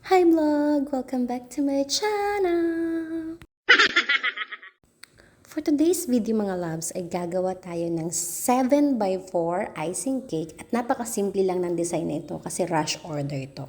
Hi vlog! Welcome back to my channel! For today's video mga loves ay gagawa tayo ng 7x4 icing cake at napakasimple lang ng design nito kasi rush order ito.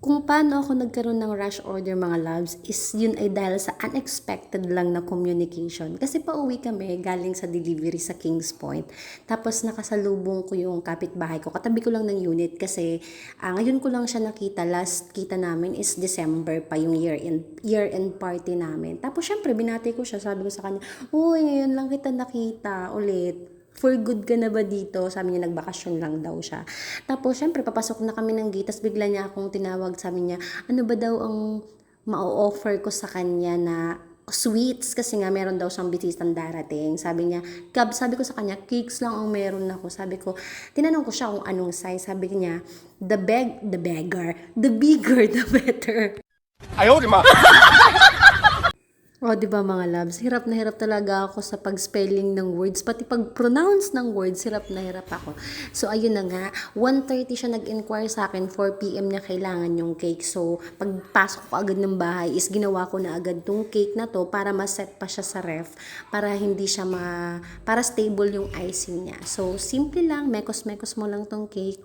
Kung paano ako nagkaroon ng rush order mga loves is yun ay dahil sa unexpected lang na communication. Kasi pauwi kami galing sa delivery sa Kings Point. Tapos nakasalubong ko yung kapitbahay ko. Katabi ko lang ng unit kasi ngayon ko lang siya nakita. Last kita namin is December pa yung year-end party namin. Tapos syempre binati ko siya. Sabi ko sa kanya, uy ngayon lang kita nakita ulit. For good ka na ba dito? Sabi niya, nagbakasyon lang daw siya. Tapos, syempre, papasok na kami ng gate. Tapos, bigla niya akong tinawag. Sabi niya, ano ba daw ang ma-offer ko sa kanya na sweets? Kasi nga, meron daw siyang bisitang darating. Sabi niya, sabi ko sa kanya, cakes lang ang meron ako. Sabi ko, tinanong ko siya kung anong size. Sabi niya, the bigger, the better. Ayaw, di ma. O, di ba mga loves, hirap na hirap talaga ako sa pag-spelling ng words, pati pag-pronounce ng words, hirap na hirap ako. So, ayun na nga, 1:30 siya nag-inquire sa akin, 4 PM niya kailangan yung cake. So, pagpasok ko agad ng bahay is ginawa ko na agad tong cake na to para ma-set pa siya sa ref, para hindi siya para stable yung icing niya. So, simple lang, mekos-mekos mo lang tong cake,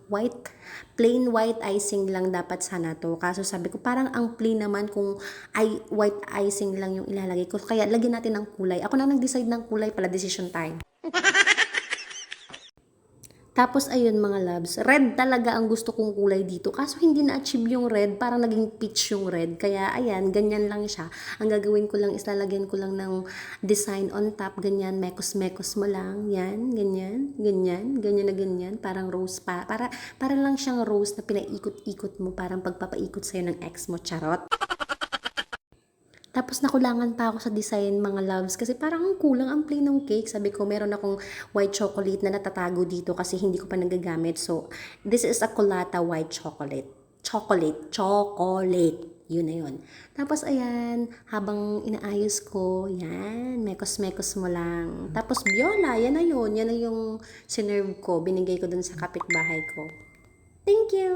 plain white icing lang dapat sana to. Kaso sabi ko, parang ang plain naman kung white icing lang yung ilalagay ko. Kaya lagyan natin ng kulay. Ako na nag-decide ng kulay pala, decision time. Tapos ayun mga loves, red talaga ang gusto kong kulay dito. Kaso hindi na-achieve yung red, parang naging peach yung red. Kaya ayan, ganyan lang siya. Ang gagawin ko lang is lalagyan ko lang ng design on top, ganyan, mekos-mekos mo lang. Yan, ganyan, ganyan, ganyan na ganyan. Parang rose pa. Para lang siyang rose na pinaikot-ikot mo, parang pagpapaikot sa'yo ng ex mo, charot. Tapos nakulangan pa ako sa design mga loves kasi parang ang kulang ang plain ng cake. Sabi ko meron akong white chocolate na natatago dito kasi hindi ko pa nagagamit. So this is a Colata white chocolate. Chocolate. Yun na yun. Tapos ayan, habang inaayos ko, yan, mekos-mekos mo lang. Tapos Biola, yan na yun. Yan na yung sinerve ko. Binigay ko dun sa kapitbahay ko. Thank you!